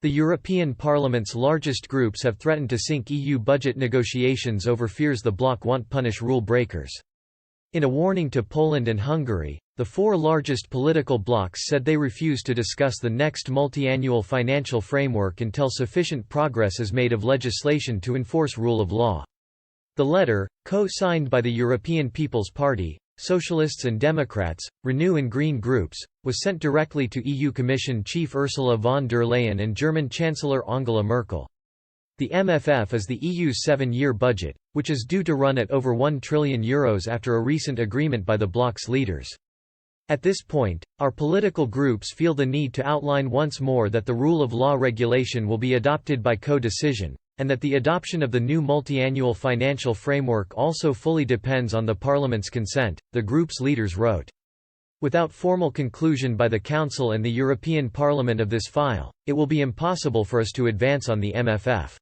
The European Parliament's largest groups have threatened to sink EU budget negotiations over fears the bloc won't punish rule breakers. In a warning to Poland and Hungary, the four largest political blocs said they refuse to discuss the next multi-annual financial framework until sufficient progress is made of legislation to enforce rule of law. The letter, co-signed by the European People's Party, Socialists and Democrats, Renew and Green groups, was sent directly to EU Commission Chief Ursula von der Leyen and German Chancellor Angela Merkel. The MFF is the EU's 7-year budget, which is due to run at over €1 trillion after a recent agreement by the bloc's leaders. At this point, our political groups feel the need to outline once more that the rule of law regulation will be adopted by co-decision, and that the adoption of the new multi-annual financial framework also fully depends on the Parliament's consent, the group's leaders wrote. Without formal conclusion by the Council and the European Parliament of this file, it will be impossible for us to advance on the MFF.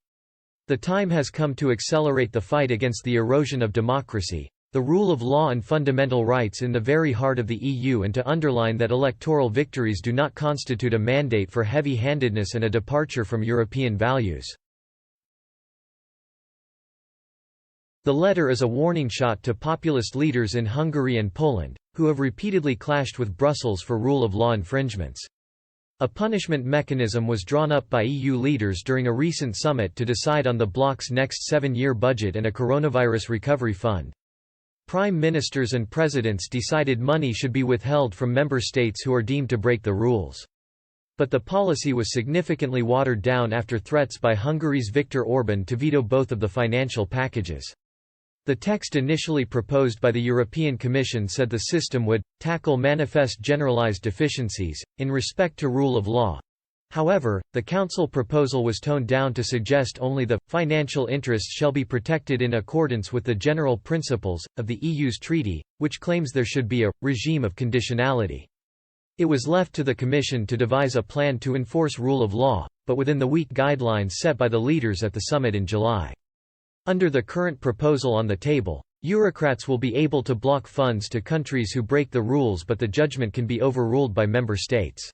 The time has come to accelerate the fight against the erosion of democracy, the rule of law and fundamental rights in the very heart of the EU, and to underline that electoral victories do not constitute a mandate for heavy-handedness and a departure from European values. The letter is a warning shot to populist leaders in Hungary and Poland, who have repeatedly clashed with Brussels for rule of law infringements. A punishment mechanism was drawn up by EU leaders during a recent summit to decide on the bloc's next 7-year budget and a coronavirus recovery fund. Prime ministers and presidents decided money should be withheld from member states who are deemed to break the rules. But the policy was significantly watered down after threats by Hungary's Viktor Orbán to veto both of the financial packages. The text initially proposed by the European Commission said the system would tackle manifest generalized deficiencies in respect to rule of law. However, the Council proposal was toned down to suggest only the financial interests shall be protected in accordance with the general principles of the EU's treaty, which claims there should be a regime of conditionality. It was left to the Commission to devise a plan to enforce rule of law, but within the weak guidelines set by the leaders at the summit in July. Under the current proposal on the table, Eurocrats will be able to block funds to countries who break the rules, but the judgment can be overruled by member states.